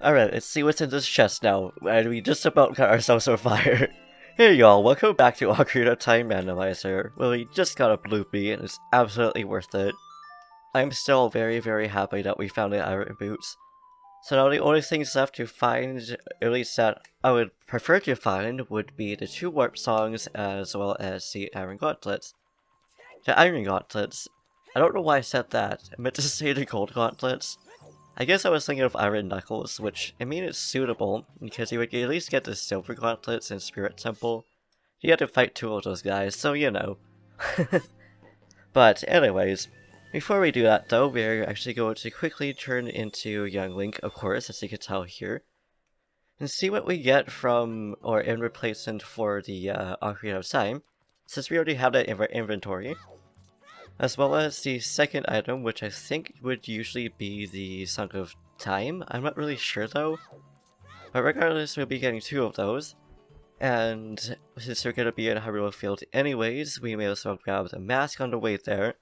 Alright, let's see what's in this chest now, and we just about got ourselves on fire. Hey y'all, welcome back to Ocarina of Time Randomizer. Well, we just got a bloopy, and it's absolutely worth it. I'm still very happy that we found the iron boots. So now the only things left to find, at least that I would prefer to find, would be the 2 warp songs as well as the iron gauntlets. The iron gauntlets, I don't know why I said that, I meant to say the gold gauntlets. I guess I was thinking of Iron Knuckles, which, I mean, it's suitable, because you would at least get the Silver Gauntlets in Spirit Temple. You had to fight 2 of those guys, so you know. But anyways, before we do that though, we're actually going to quickly turn into Young Link, of course, as you can tell here, and see what we get from, or in replacement for the Ocarina of Time, since we already have that in our inventory. As well as the second item, which I think would usually be the Song of Time. I'm not really sure though. But regardless, we'll be getting 2 of those. And since we're going to be in Hyrule Field anyways, we may as well grab the mask on the way there.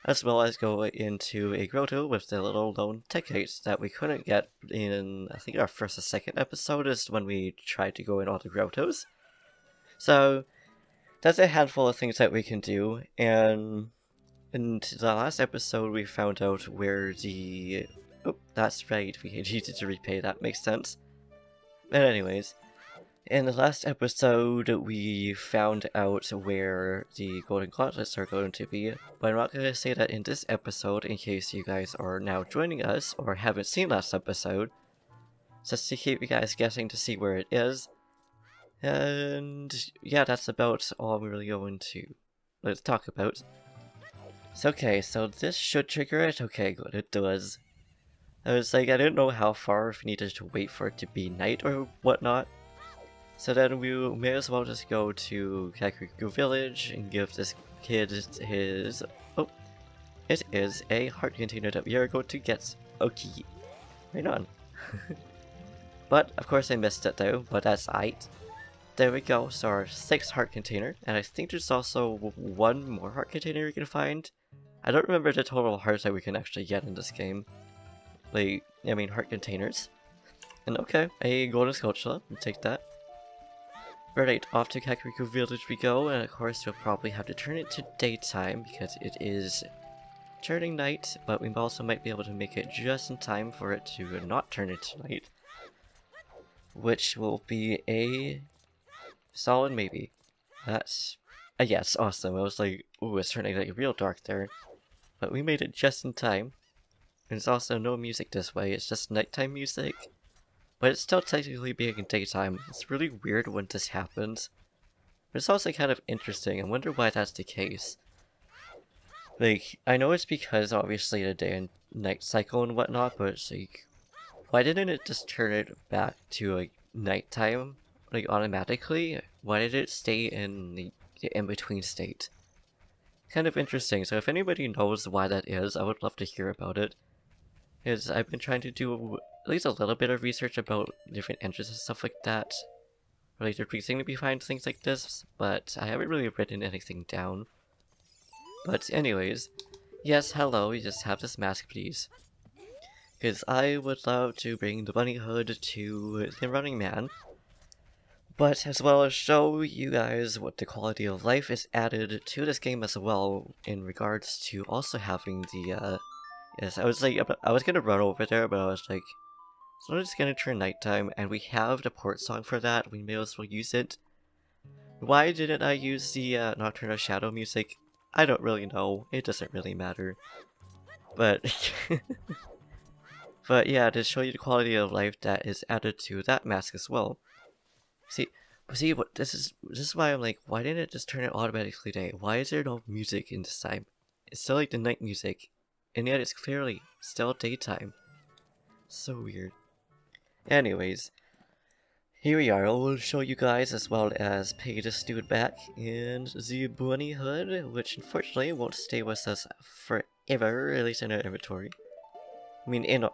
As well as go into a grotto with the little lone Tektite that we couldn't get in, I think our first or second episode is when we tried to go in all the grottos. So, that's a handful of things that we can do, and in the last episode we found out where the... Oh, that's right, we needed to repay, that makes sense. But anyways, in the last episode we found out where the golden gauntlets are going to be, but I'm not going to say that in this episode in case you guys are now joining us or haven't seen last episode, just to keep you guys guessing to see where it is. And yeah, that's about all I'm really going to let's talk about. So, okay, so this should trigger it. Okay, good, it does. I was like, I didn't know how far if we needed to wait for it to be night or whatnot. So then we may as well just go to Kakariko Village and give this kid his... Oh, it is a heart container that we are going to get. Okay, right on. But, of course I missed it though, but that's aight. There we go, so our 6th heart container, and I think there's also 1 more heart container we can find. I don't remember the total hearts that we can actually get in this game. Like, I mean heart containers. And okay, a golden sculpture, we'll take that. Right, off to Kakariko Village we go, and of course we'll probably have to turn it to daytime because it is turning night, but we also might be able to make it just in time for it to not turn into night. Which will be a solid maybe. That's a yes, awesome. I was like, ooh, it's turning like real dark there. But we made it just in time. And it's also no music this way, it's just nighttime music. But it's still technically being daytime. It's really weird when this happens. But it's also kind of interesting. I wonder why that's the case. Like, I know it's because obviously the day and night cycle and whatnot, but it's like, why didn't it just turn it back to like nighttime, like automatically? Why did it stay in the in-between state? Kind of interesting, so if anybody knows why that is, I would love to hear about it. Because I've been trying to do at least a little bit of research about different engines and stuff like that. Like the reasoning behind things like this, but I haven't really written anything down. But anyways, yes, hello, you just have this mask please. Because I would love to bring the bunny hood to the running man. But as well as show you guys what the quality of life is added to this game as well in regards to also having the yes, I was like, I was gonna run over there, but I was like, so it's gonna turn nighttime, and we have the port song for that, we may as well use it. Why didn't I use the Nocturnal Shadow music? I don't really know, it doesn't really matter. But, but yeah, to show you the quality of life that is added to that mask as well. See what this is why I'm like, why didn't it just turn it automatically day? Why is there no music in this time? It's still like the night music, and yet it's clearly still daytime. So weird. Anyways, here we are. I will show you guys as well as pay this dude back in the bunny hood, which unfortunately won't stay with us forever, at least in our inventory. I mean, at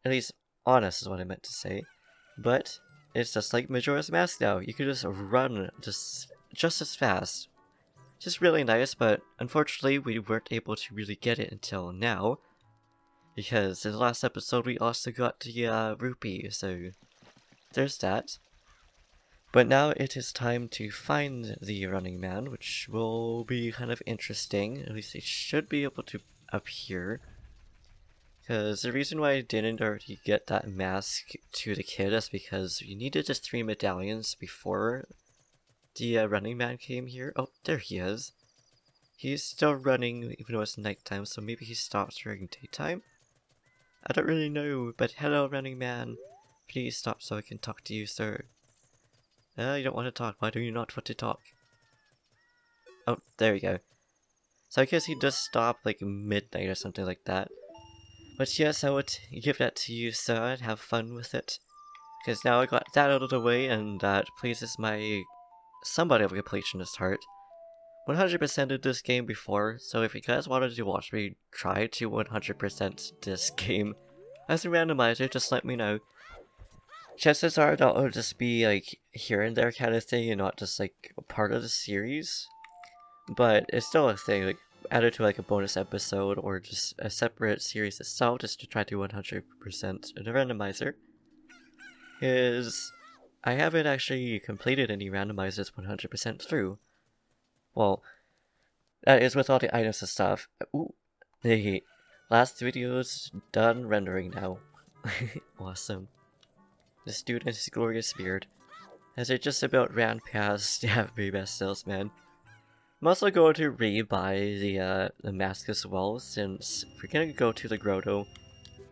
least on us is what I meant to say. But it's just like Majora's Mask now. You can just run just as fast. Just really nice, but unfortunately we weren't able to really get it until now. because in the last episode we also got the rupee, so there's that. But now it is time to find the running man, which will be kind of interesting. At least it should be able to appear. Because the reason why I didn't already get that mask to the kid is because we needed just 3 medallions before the running man came here. Oh, there he is. He's still running even though it's nighttime, so maybe he stops during daytime? I don't really know, but hello running man. Please stop so I can talk to you, sir. You don't want to talk. Why do you not want to talk? Oh, there we go. So I guess he does stop like midnight or something like that. But yes, I would give that to you, sir, and have fun with it. Because now I got that out of the way, and that pleases my somewhat of a completionist heart. 100% of this game before, so if you guys wanted to watch me try to 100% this game as a randomizer, just let me know. Chances are that will just be like here and there kind of thing and not just like part of the series. But it's still a thing, like added to like a bonus episode or just a separate series itself just to try to 100% the randomizer. Is I haven't actually completed any randomizers 100% through. Well, that is with all the items and stuff. Ooh, the last video's done rendering now. Awesome. The student is Gloria's beard, as it just about ran past the very best salesman. I'm also going to rebuy the mask as well, since we're gonna go to the grotto.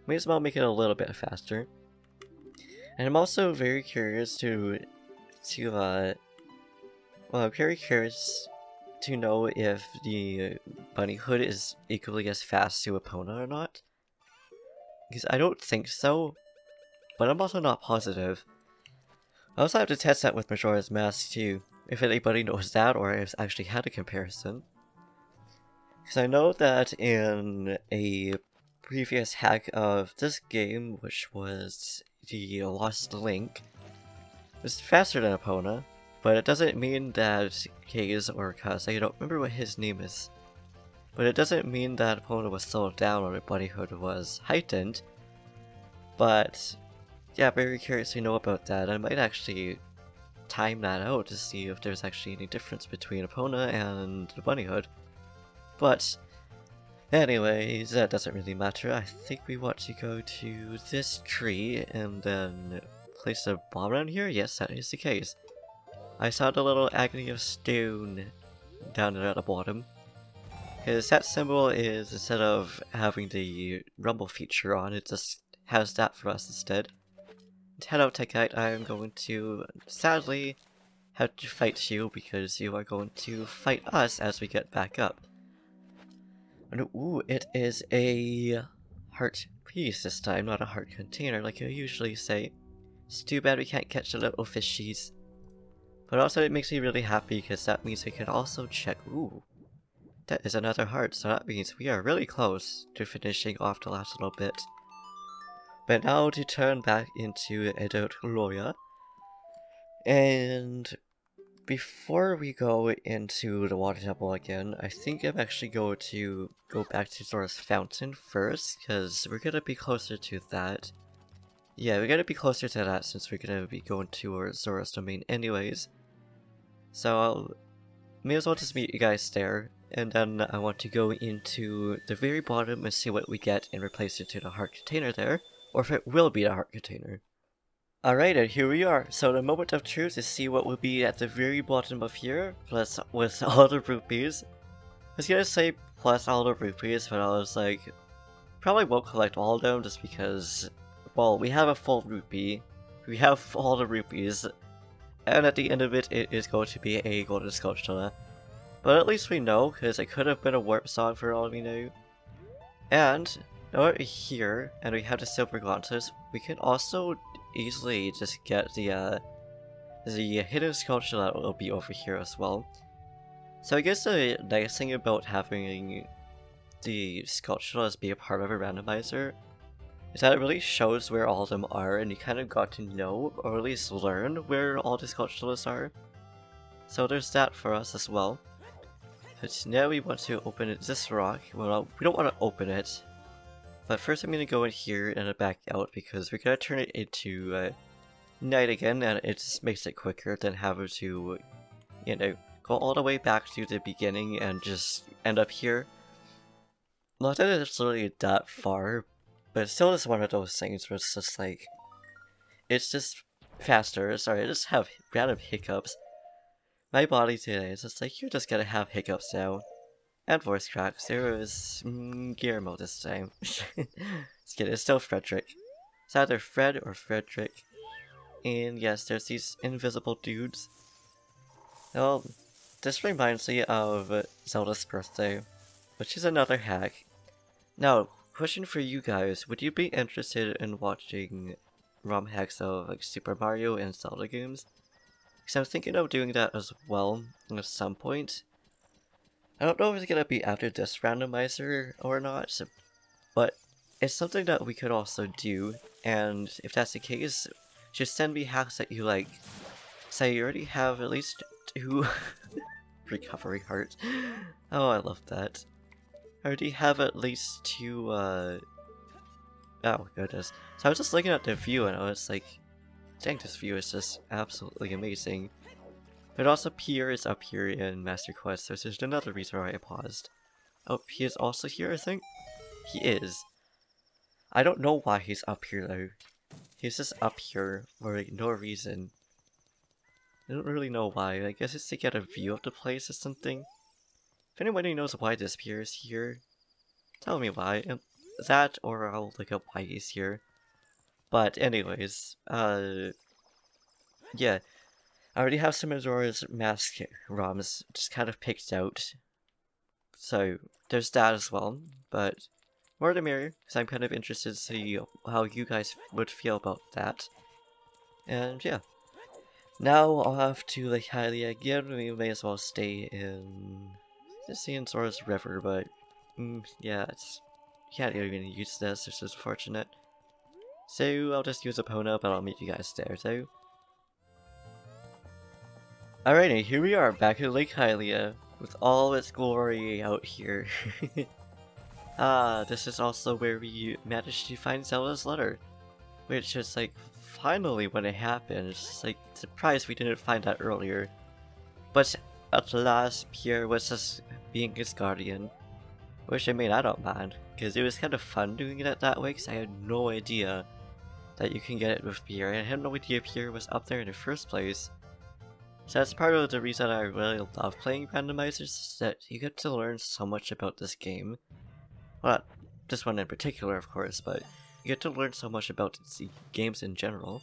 May as well make it a little bit faster. And I'm also very curious well, I'm very curious to know if the bunny hood is equally as fast to Epona or not. Because I don't think so, but I'm also not positive. I also have to test that with Majora's mask too, if anybody knows that or has actually had a comparison. Because I know that in a previous hack of this game, which was the Lost Link, it was faster than Epona, but it doesn't mean that K's or Kaz, I don't remember what his name is, but it doesn't mean that Epona was slowed down or the bunny hood was heightened. But yeah, very curious to know about that. I might actually time that out to see if there's actually any difference between Epona and the bunny hood. But anyways, that doesn't really matter. I think we want to go to this tree and then place a bomb around here. Yes, that is the case. I saw the little agony of stone down there at the bottom. Because that symbol is, instead of having the rumble feature on, it just has that for us instead. And hello Tektite, I am going to sadly have to fight you because you are going to fight us as we get back up. And ooh, it is a heart piece this time, not a heart container like I usually say. It's too bad we can't catch the little fishies. But also it makes me really happy because that means we can also check. Ooh, that is another heart, so that means we are really close to finishing off the last little bit. But now to turn back into adult Gloria. And before we go into the water temple again, I think I'm actually going to go back to Zora's Fountain first, because we're going to be closer to that. Yeah, we're going to be closer to that since we're going to be going to Zora's domain anyways. So may as well just meet you guys there. And then I want to go into the very bottom and see what we get and replace it to the heart container there, or if it will be the heart container. Alright, and here we are. So the moment of truth is see what will be at the very bottom of here, plus with all the rupees. I was gonna say plus all the rupees, but I was like, probably won't collect all of them just because, well, we have a full rupee, we have all the rupees, and at the end of it, it is going to be a golden sculpture. But at least we know, because it could have been a warp song for all we know. And now we're here, and we have the silver glances, we can also easily just get the hidden sculpture that will be over here as well. So I guess the nice thing about having the sculptures be a part of a randomizer is that it really shows where all of them are, and you kind of got to know, or at least learn, where all the sculptures are. So there's that for us as well. But now we want to open this rock. Well, we don't want to open it. But first I'm gonna go in here and back out because we're gonna turn it into night again, and it just makes it quicker than having to, you know, go all the way back to the beginning and just end up here. Not that it's literally that far, but it's still just one of those things where it's just like, it's just faster. Sorry, I just have random hiccups. My body today is just like, you're just gonna have hiccups now. And voice cracks. There was Guillermo this time. Just kidding, it's still Frederick. It's either Fred or Frederick. And yes, there's these invisible dudes. Well, this reminds me of Zelda's birthday, which is another hack. Now, question for you guys, would you be interested in watching ROM hacks of like Super Mario and Zelda games? Because I'm thinking of doing that as well at some point. I don't know if it's gonna be after this randomizer or not, but it's something that we could also do, and if that's the case, just send me hacks that you like. Say you already have at least 2 recovery hearts. Oh, I love that. I already have at least 2, oh goodness. So I was just looking at the view and I was like, dang, this view is just absolutely amazing. But also Pierre is up here in Master Quest, so this is another reason why I paused. Oh, he is also here, I think? He is. I don't know why he's up here though. He's just up here for like no reason. I don't really know why. I guess it's to get a view of the place or something. If anybody knows why this Pierre is here, tell me why. That, or I'll look up why he's here. But anyways, yeah. I already have some Majora's Mask ROMs just kind of picked out. So, there's that as well, but more the merrier, because I'm kind of interested to see how you guys would feel about that. And yeah. Now I'll have to like Hylia again, we may as well stay in Zora's River, but yeah, it's can't even use this, which is unfortunate. So I'll just use Epona, but I'll meet you guys there too. Alrighty, here we are back at Lake Hylia with all its glory out here. This is also where we managed to find Zelda's letter, which is like finally when it happened. It's just like surprised we didn't find that earlier. But at last, Pierre was just being his guardian, which I mean I don't mind, because it was kind of fun doing it that way. Because I had no idea that you can get it with Pierre. I had no idea Pierre was up there in the first place. So that's part of the reason I really love playing randomizers, is that you get to learn so much about this game. Well, not this one in particular, of course, but you get to learn so much about the games in general.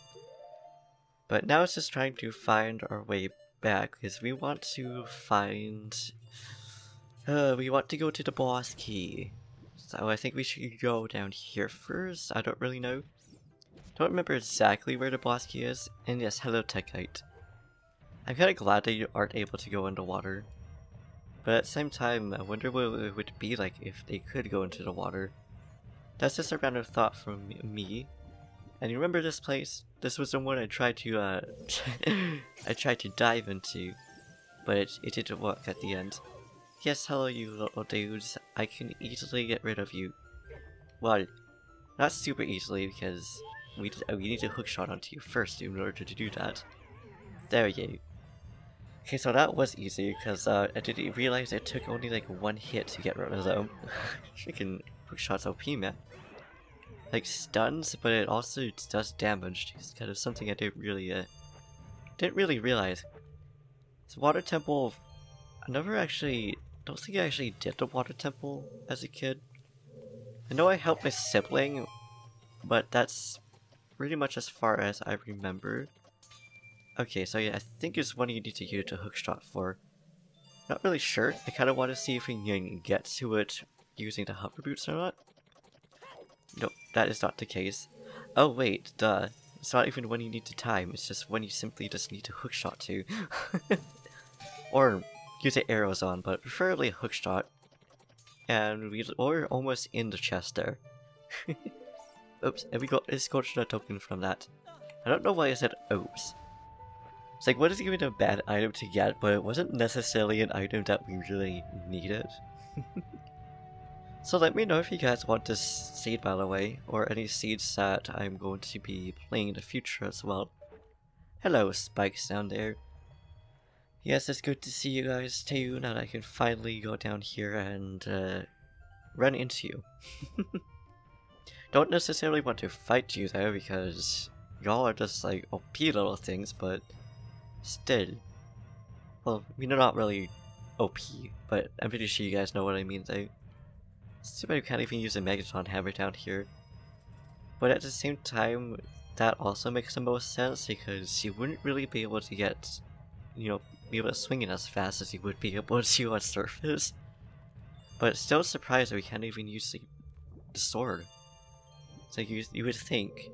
But now it's just trying to find our way back, because we want to find... we want to go to the boss key. So I think we should go down here first. I don't really know. Don't remember exactly where the boss key is. And yes, hello Tektite. I'm kind of glad that you aren't able to go into water. But at the same time, I wonder what it would be like if they could go into the water. That's just a random thought from me. And you remember this place? This was the one I tried to, I tried to dive into. But it didn't work at the end. Yes, hello you little dudes. I can easily get rid of you. Well, not super easily because we need to hookshot onto you first in order to do that. There you. Okay, so that was easy, because I didn't realize it took only like 1 hit to get rid of them. Freaking hookshot's OP, man. Like stuns, but it also does damage. It's kind of something I didn't really realize. So water temple, I don't think I actually did the water temple as a kid. I know I helped my sibling, but that's pretty much as far as I remember. Okay, so yeah, I think it's one you need to use a hookshot for. Not really sure. I kind of want to see if we can get to it using the hover boots or not. Nope, that is not the case. Oh wait, duh. It's not even when you need to time, it's just when you simply just need to hookshot to. Or use the arrows on, but preferably a hookshot. And we're almost in the chest there. Oops, and we got a sculpture token from that. I don't know why I said oops. It's like, what is even a bad item to get, but it wasn't necessarily an item that we really needed. So let me know if you guys want this seed, by the way, or any seeds that I'm going to be playing in the future as well. Hello, Spikes down there. Yes, it's good to see you guys too, now that I can finally go down here and run into you. Don't necessarily want to fight you though, because y'all are just like OP little things, but still. Well, I mean, they're not really OP, but I'm pretty sure you guys know what I mean though. It's too bad you can't even use a Megaton hammer down here. But at the same time, that also makes the most sense, because you wouldn't really be able to get, you know, be able to swing it as fast as you would be able to on surface. But still surprised that we can't even use the sword. It's like you would think.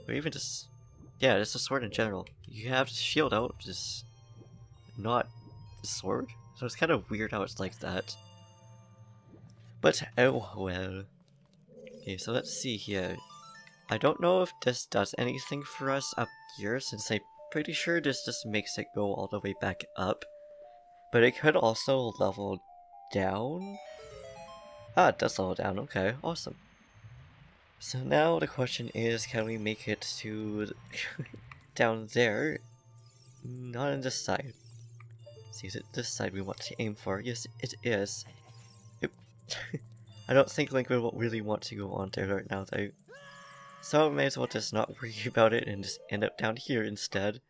Or even just, yeah, just the sword in general. You have the shield out, just not the sword. So it's kind of weird how it's like that. But oh well. Okay, so let's see here. I don't know if this does anything for us up here, since I'm pretty sure this just makes it go all the way back up. But it could also level down? Ah, it does level down, okay, awesome. So now the question is, can we make it to down there? Not on this side. See, is it this side we want to aim for? Yes, it is. I don't think Link will really want to go on there right now though. So I may as well just not worry about it and just end up down here instead.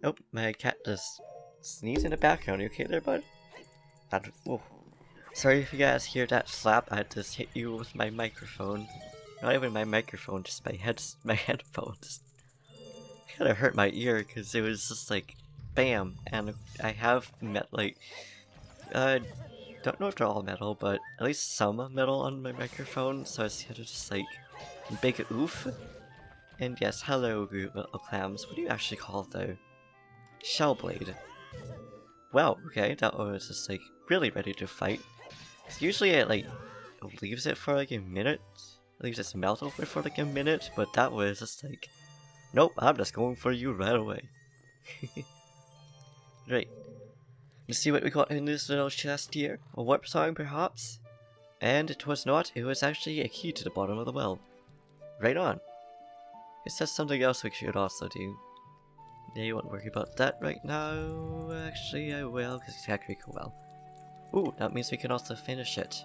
Oh, my cat just sneezed in the background. You okay there, bud? Oh. Sorry if you guys hear that slap. I just hit you with my microphone. Not even my microphone, just my headphones. Kinda hurt my ear because it was just like bam, and I have don't know if they're all metal, but at least some metal on my microphone, so it's kind of just like big oof. And yes, hello little clams. What do you actually call it though? Shellblade. Wow, okay, that one was just like really ready to fight. Usually it like leaves it for like a minute, leaves its mouth open for like a minute, but that was just like, nope, I'm just going for you right away. Right. Let's see what we got in this little chest here. A warp song perhaps? And it was not, it was actually a key to the bottom of the well. Right on. It says something else we should also do. Yeah, you won't worry about that right now. Actually, I will, because it's actually cool well. Ooh, that means we can also finish it.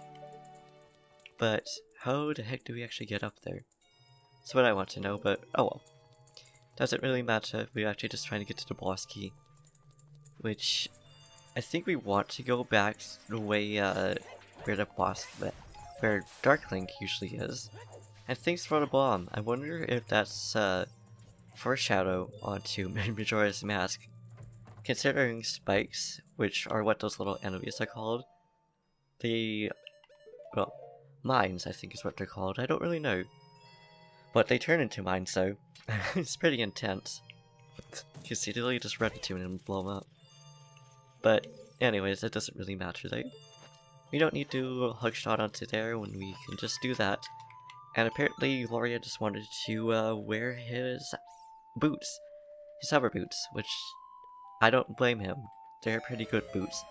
But how the heck do we actually get up there? That's what I want to know, but oh well. Doesn't really matter, we're actually just trying to get to the boss key. Which, I think we want to go back the way, where Dark Link usually is. And thanks for the bomb. I wonder if that's, foreshadow onto Majora's Mask. Considering spikes, which are what those little enemies are called, well, mines I think is what they're called, I don't really know. But they turn into mines though. It's pretty intense. You see, they literally just run into it and blow them up. But anyways, it doesn't really matter though. We don't need to hugshot onto there when we can just do that. And apparently Gloria just wanted to wear his boots. His hover boots, which I don't blame him. They're pretty good boots.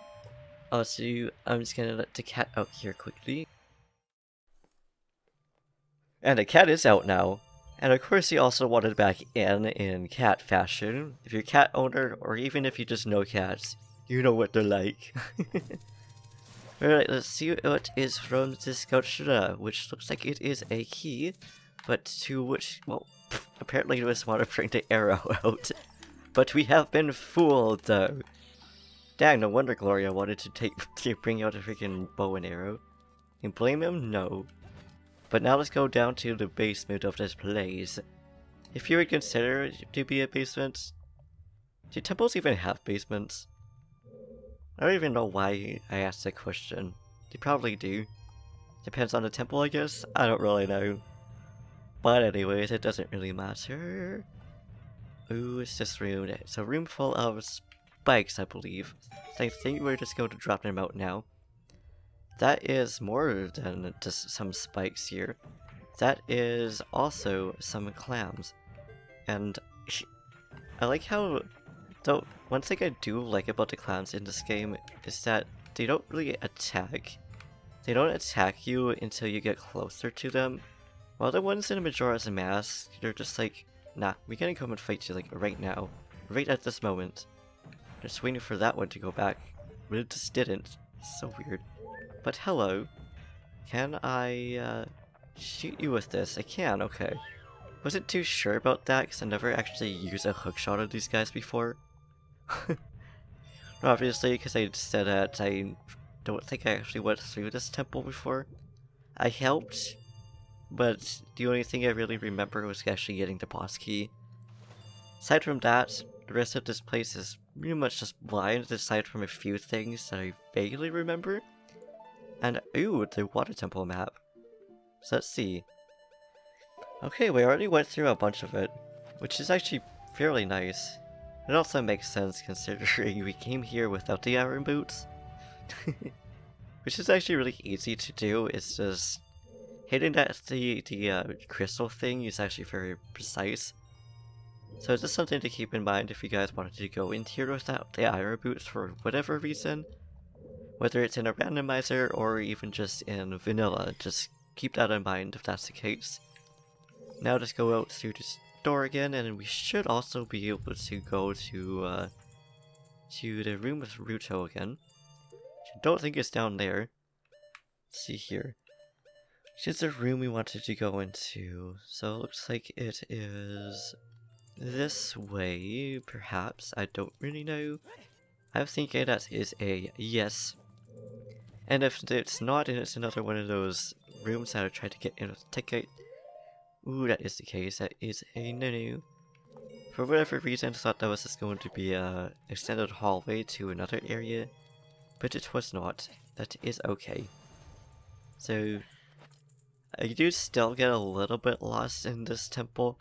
Also, I'm just gonna let the cat out here quickly. And the cat is out now. And of course he also wanted back in cat fashion. If you're a cat owner, or even if you just know cats, you know what they're like. Alright, let's see what is from this sculpture, which looks like it is a key, but to which, well, apparently you just want to bring the arrow out. But we have been fooled, though. Dang, no wonder Gloria wanted to bring out a freaking bow and arrow. Can you blame him? No. But now let's go down to the basement of this place. If you would consider it to be a basement, do temples even have basements? I don't even know why I asked that question. They probably do. Depends on the temple, I guess? I don't really know. But anyways, it doesn't really matter. Ooh, it's this room. It's a room full of spikes, I believe. I think we're just going to drop them out now. That is more than just some spikes here. That is also some clams. And I like how, though, one thing I do like about the clams in this game is that they don't really attack. they don't attack you until you get closer to them. While the ones in Majora's Mask, they're just like, nah, we can't come and fight you like right now. Right at this moment. Just waiting for that one to go back. But it just didn't. So weird. But hello. Can I shoot you with this? I can, okay. Wasn't too sure about that because I never actually used a hookshot on these guys before. Obviously, because I said that I don't think I actually went through this temple before. I helped, but the only thing I really remember was actually getting the boss key. Aside from that, the rest of this place is pretty much just blind, aside from a few things that I vaguely remember. And ooh, the water temple map. So let's see. Okay, we already went through a bunch of it, which is actually fairly nice. It also makes sense considering we came here without the iron boots. Which is actually really easy to do. It's just hitting that the crystal thing is actually very precise. So it's just something to keep in mind if you guys wanted to go in here without the iron boots for whatever reason. Whether it's in a randomizer or even just in vanilla, just keep that in mind if that's the case. Now just go out through this door again, and we should also be able to go to the room with Ruto again. Which I don't think it's down there. Let's see here. Which is the room we wanted to go into. So it looks like it is this way, perhaps. I don't really know. I'm thinking that is a yes. And if it's not, and it's another one of those rooms that I tried to get in with Tektite. Ooh, that is the case. That is a no-no. For whatever reason, I thought that was just going to be a extended hallway to another area, but it was not. That is okay. So, I do still get a little bit lost in this temple.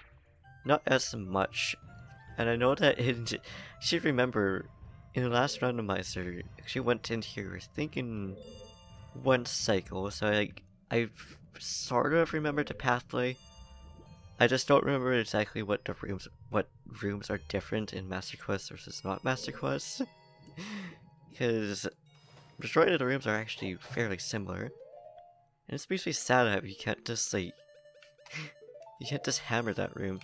Not as much. And I know that I should remember, in the last randomizer, I actually went in here thinking one cycle, so I sort of remembered the pathway. I just don't remember exactly what rooms are different in Master Quest versus not Master Quest. Because majority of the rooms are actually fairly similar. And it's basically sad that you can't just like you can't just hammer that room.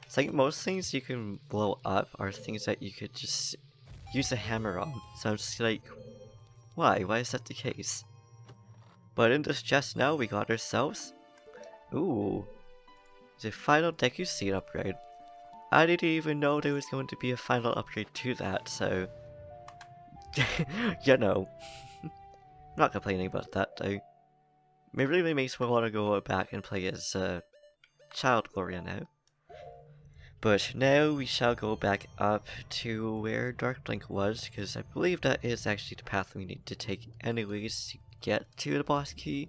It's like most things you can blow up are things that you could just use a hammer on. So I'm just like, why? Why is that the case? But in this chest now we got ourselves, ooh, the final Deku Seed upgrade. I didn't even know there was going to be a final upgrade to that, so you know. Not complaining about that though. It really makes me want to go back and play as Child Gloria now. But now we shall go back up to where Dark Blink was, because I believe that is actually the path we need to take anyways to get to the boss key.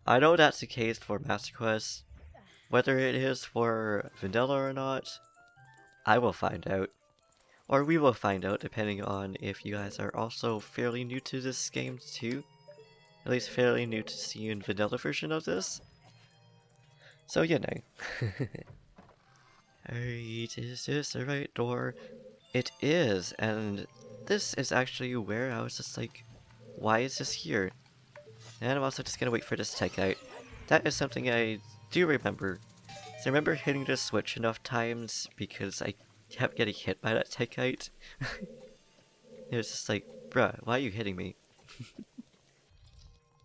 I know that's the case for Master Quest. Whether it is for vanilla or not, I will find out. Or we will find out, depending on if you guys are also fairly new to this game too. At least fairly new to seeing the vanilla version of this. So you know. Alright, is this the right door? It is, and this is actually where I was just like, why is this here? And I'm also just gonna wait for this Tektite. That is something I do remember. So I remember hitting the switch enough times because I kept getting hit by that Tektite. It was just like, bruh, why are you hitting me?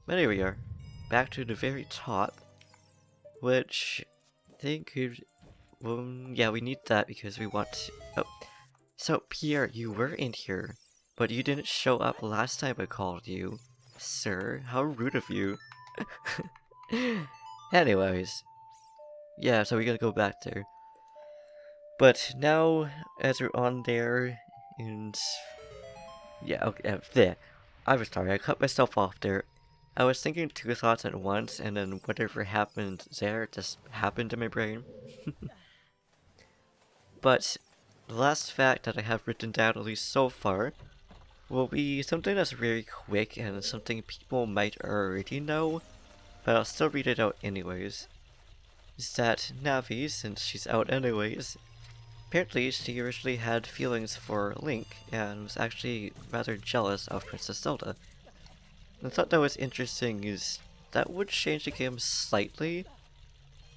But here we are. Back to the very top. Which I think could, yeah, we need that because we want to, oh. So Pierre, you were in here, but you didn't show up last time I called you. Sir, how rude of you. Anyways. Yeah, so we gotta go back there. But now, as we're on there, and yeah, okay, there. I was sorry, I cut myself off there. I was thinking two thoughts at once, and then whatever happened there just happened in my brain. But the last fact that I have written down, at least so far, will be something that's very quick and something people might already know, but I'll still read it out anyways. Is that Navi, since she's out anyways, apparently she originally had feelings for Link and was actually rather jealous of Princess Zelda. I thought that was interesting is that would change the game slightly,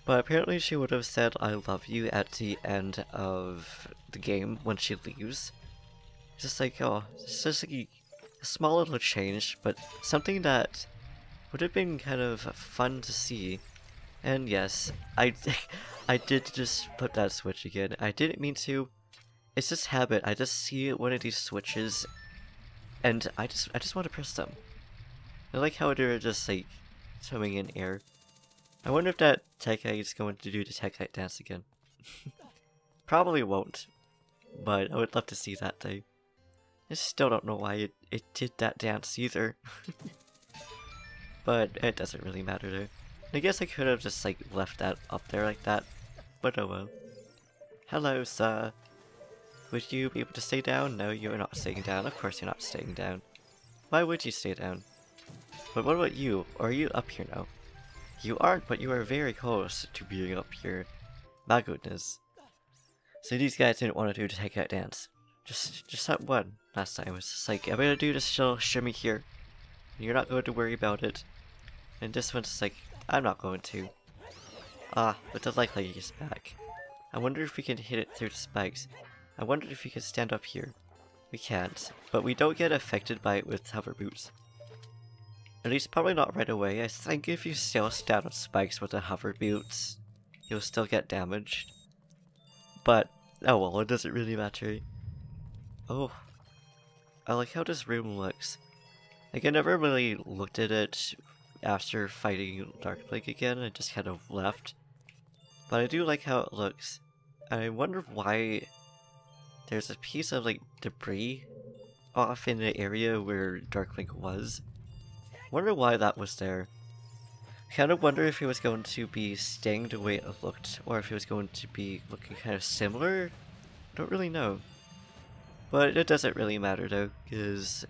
but apparently she would have said I love you at the end of the game when she leaves. It's just like, oh, it's just like a small little change, but something that would have been kind of fun to see. And yes, I did just put that switch again. I didn't mean to. It's just habit. I just see one of these switches, and I just want to press them. I like how they're just like swimming in air. I wonder if that Tektite is going to do the Tektite dance again. Probably won't, but I would love to see that though. I still don't know why it did that dance either. But it doesn't really matter though. I guess I could have just like left that up there like that, but oh well. Hello, sir. Would you be able to stay down? No, you're not staying down. Of course you're not staying down. Why would you stay down? But what about you? Or are you up here now? You aren't, but you are very close to being up here. My goodness. So these guys didn't want to do the Tektite dance. Just that one last time. It was just like, I'm gonna do this little shimmy here. You're not going to worry about it. And this one's just like, I'm not going to. Ah, but the light lady is back. I wonder if we can hit it through the spikes. I wonder if we can stand up here. We can't, but we don't get affected by it with hover boots. At least probably not right away. I think if you still stand on spikes with the hover boots, you'll still get damaged. But, oh well, it doesn't really matter. Oh, I like how this room looks. Like, I never really looked at it after fighting Dark Lake again, I just kind of left. But I do like how it looks. And I wonder why there's a piece of, like, debris off in the area where Dark Link was. Wonder why that was there. I kind of wonder if it was going to be staying the way it looked, or if it was going to be looking kind of similar. I don't really know. But it doesn't really matter though, because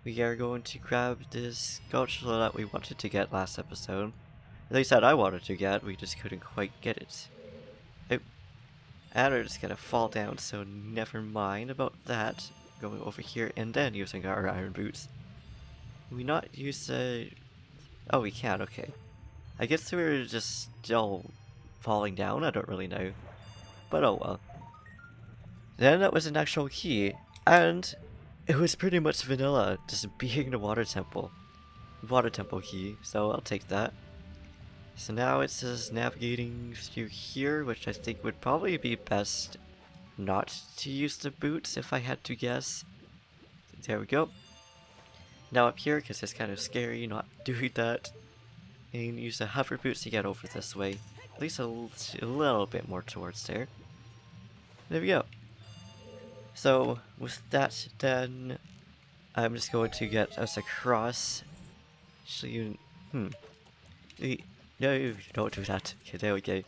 we are going to grab this grotto that we wanted to get last episode. At least that I wanted to get, we just couldn't quite get it. Oh. And we're just gonna fall down, so never mind about that. Going over here and then using our iron boots. Can we not use the... Oh, we can, okay. I guess we were just still falling down, I don't really know. But oh well. Then that was an actual key, and it was pretty much vanilla, just being the water temple. Water temple key, so I'll take that. So now it says navigating through here, which I think would probably be best not to use the boots if I had to guess. There we go. Now up here, because it's kind of scary not doing that, and use the hover boots to get over this way. At least a little bit more towards there. There we go. So with that then, I'm just going to get us across. Actually, no, don't do that. Okay, there we go.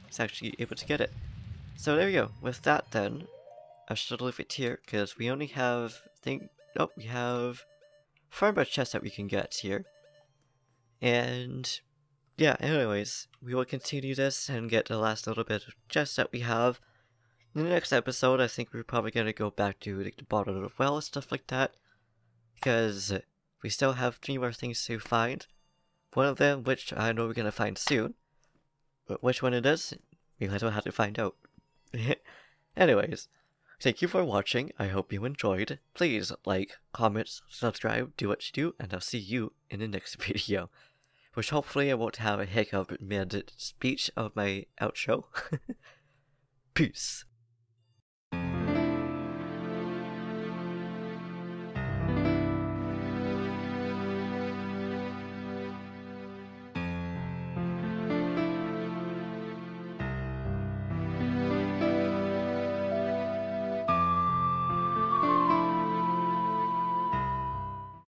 It's actually able to get it. So there we go. With that then, I should leave it here, because we only have, we have 4 more chests that we can get here. And yeah, anyways, we will continue this and get the last little bit of chests that we have. In the next episode, I think we're probably going to go back to like, the bottom of the well and stuff like that. Because we still have 3 more things to find. One of them, which I know we're going to find soon. But which one it is, we might as well have to find out. Anyways, thank you for watching. I hope you enjoyed. Please like, comment, subscribe, do what you do, and I'll see you in the next video. Which hopefully I won't have a hiccup mid-speech of my outro. Peace.